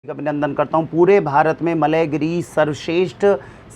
अभिनंदन करता हूं। पूरे भारत में मलयगिरी सर्वश्रेष्ठ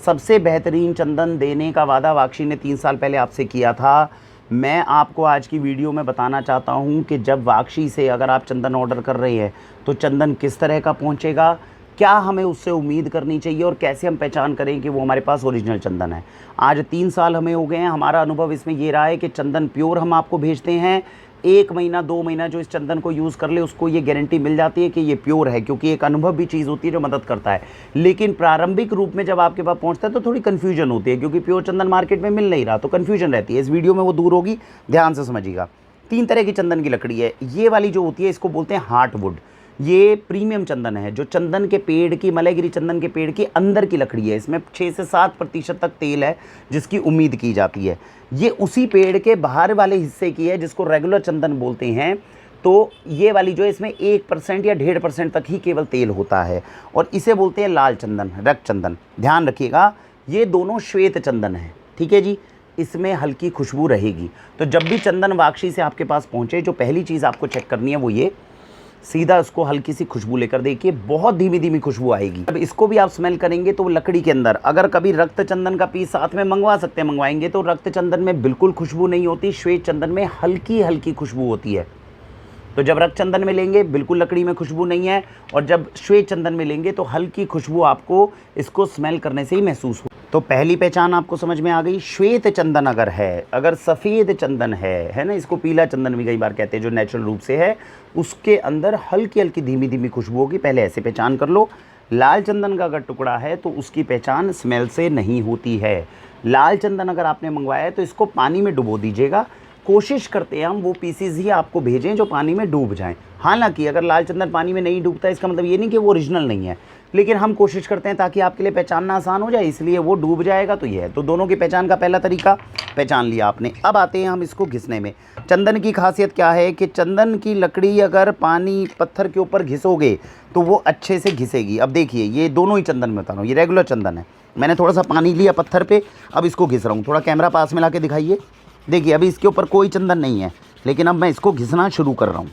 सबसे बेहतरीन चंदन देने का वादा वाक्षी ने 3 साल पहले आपसे किया था। मैं आपको आज की वीडियो में बताना चाहता हूं कि जब वाक्षी से अगर आप चंदन ऑर्डर कर रहे हैं तो चंदन किस तरह का पहुंचेगा, क्या हमें उससे उम्मीद करनी चाहिए और कैसे हम पहचान करें कि वो हमारे पास ओरिजिनल चंदन है। आज 3 साल हमें हो गए हैं। हमारा अनुभव इसमें ये रहा है कि चंदन प्योर हम आपको भेजते हैं। 1 महीना 2 महीना जो इस चंदन को यूज़ कर ले उसको ये गारंटी मिल जाती है कि ये प्योर है, क्योंकि एक अनुभव भी चीज़ होती है जो मदद करता है। लेकिन प्रारंभिक रूप में जब आपके पास पहुंचता है तो थोड़ी कन्फ्यूजन होती है, क्योंकि प्योर चंदन मार्केट में मिल नहीं रहा, तो कन्फ्यूजन रहती है। इस वीडियो में वो दूर होगी, ध्यान से समझिएगा। 3 तरह की चंदन की लकड़ी है। ये वाली जो होती है इसको बोलते हैं हार्टवुड। ये प्रीमियम चंदन है, जो चंदन के पेड़ की, मलयगिरी चंदन के पेड़ की अंदर की लकड़ी है। इसमें 6 से 7% तक तेल है जिसकी उम्मीद की जाती है। ये उसी पेड़ के बाहर वाले हिस्से की है जिसको रेगुलर चंदन बोलते हैं। तो ये वाली जो है इसमें 1% या 1.5% तक ही केवल तेल होता है और इसे बोलते हैं लाल चंदन, रक्त चंदन। ध्यान रखिएगा, ये दोनों श्वेत चंदन है, ठीक है जी। इसमें हल्की खुशबू रहेगी। तो जब भी चंदन वाक्षी से आपके पास पहुँचे, जो पहली चीज़ आपको चेक करनी है वो ये, सीधा उसको हल्की सी खुशबू लेकर देखिए, बहुत धीमी धीमी खुशबू आएगी। अब इसको भी आप स्मेल करेंगे तो लकड़ी के अंदर, अगर कभी रक्त चंदन का पीस साथ में मंगवा सकते हैं, मंगवाएंगे तो रक्त चंदन में बिल्कुल खुशबू नहीं होती, श्वेत चंदन में हल्की हल्की खुशबू होती है। तो जब रक्त चंदन में लेंगे बिल्कुल लकड़ी में खुशबू नहीं है, और जब श्वेत चंदन में लेंगे तो हल्की खुशबू आपको इसको स्मेल करने से ही महसूस हो। तो पहली पहचान आपको समझ में आ गई। श्वेत चंदन अगर है, अगर सफ़ेद चंदन है ना, इसको पीला चंदन भी कई बार कहते हैं, जो नेचुरल रूप से है, उसके अंदर हल्की हल्की धीमी धीमी खुशबू होगी, पहले ऐसे पहचान कर लो। लाल चंदन का अगर टुकड़ा है तो उसकी पहचान स्मेल से नहीं होती है। लाल चंदन अगर आपने मंगवाया है तो इसको पानी में डुबो दीजिएगा। कोशिश करते हैं हम वो पीसीज ही आपको भेजें जो पानी में डूब जाएं। हालांकि अगर लाल चंदन पानी में नहीं डूबता इसका मतलब ये नहीं कि वो ओरिजिनल नहीं है, लेकिन हम कोशिश करते हैं ताकि आपके लिए पहचानना आसान हो जाए, इसलिए वो डूब जाएगा तो ये है। तो दोनों की पहचान का पहला तरीका पहचान लिया आपने। अब आते हैं हम इसको घिसने में। चंदन की खासियत क्या है कि चंदन की लकड़ी अगर पानी पत्थर के ऊपर घिसोगे तो वो अच्छे से घिसेगी। अब देखिए, ये दोनों ही चंदन में बता रहा हूँ, ये रेगुलर चंदन है। मैंने थोड़ा सा पानी लिया पत्थर पर, अब इसको घिस रहा हूँ। थोड़ा कैमरा पास में ला के दिखाइए। देखिए अभी इसके ऊपर कोई चंदन नहीं है, लेकिन अब मैं इसको घिसना शुरू कर रहा हूँ।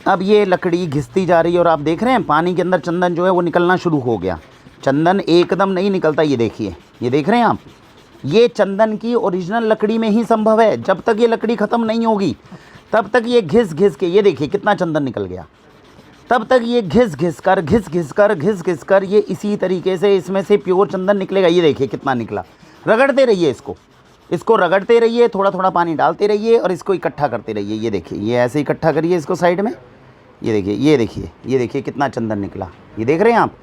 अब ये लकड़ी घिसती जा रही है और आप देख रहे हैं पानी के अंदर चंदन जो है वो निकलना शुरू हो गया। चंदन एकदम नहीं निकलता, ये देखिए, ये देख रहे हैं आप। ये चंदन की ओरिजिनल लकड़ी में ही संभव है। जब तक ये लकड़ी ख़त्म नहीं होगी तब तक ये घिस घिस के, ये देखिए कितना चंदन निकल गया, तब तक ये घिस घिस कर ये इसी तरीके से इसमें से प्योर चंदन निकलेगा। ये देखिए कितना निकला। रगड़ते रहिए इसको रगड़ते रहिए, थोड़ा थोड़ा पानी डालते रहिए और इसको इकट्ठा करते रहिए। ये देखिए, ये ऐसे इकट्ठा करिए इसको साइड में। ये देखिए कितना चंदन निकला, ये देख रहे हैं आप।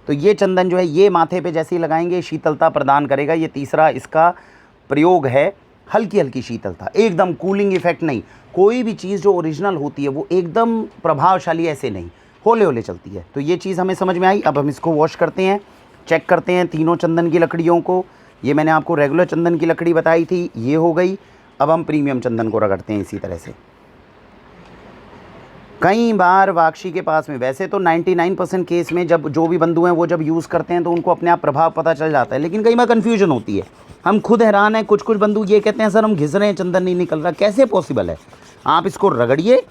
तो ये चंदन जो है ये माथे पे जैसे ही लगाएंगे शीतलता प्रदान करेगा। ये तीसरा इसका प्रयोग है, हल्की हल्की शीतलता, एकदम कूलिंग इफेक्ट नहीं। कोई भी चीज़ जो ओरिजिनल होती है वो एकदम प्रभावशाली ऐसे नहीं, होले होले चलती है। तो ये चीज़ हमें समझ में आई। अब हम इसको वॉश करते हैं, चेक करते हैं तीनों चंदन की लकड़ियों को। ये मैंने आपको रेगुलर चंदन की लकड़ी बताई थी, ये हो गई। अब हम प्रीमियम चंदन को रगड़ते हैं इसी तरह से। कई बार वाक्षी के पास में, वैसे तो 99% केस में जब जो भी बंधु हैं वो जब यूज़ करते हैं तो उनको अपने आप प्रभाव पता चल जाता है, लेकिन कई बार कन्फ्यूजन होती है। हम खुद हैरान हैं, कुछ बंधु ये कहते हैं सर हम घिस रहे हैं चंदन नहीं निकल रहा, कैसे पॉसिबल है। आप इसको रगड़िए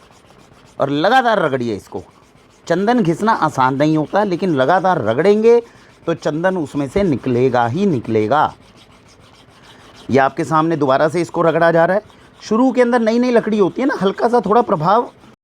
और लगातार रगड़िए इसको। चंदन घिसना आसान नहीं होता, लेकिन लगातार रगड़ेंगे तो चंदन उसमें से निकलेगा ही निकलेगा। ये आपके सामने दोबारा से इसको रगड़ा जा रहा है। शुरू के अंदर नई नई लकड़ी होती है ना, हल्का सा थोड़ा प्रभाव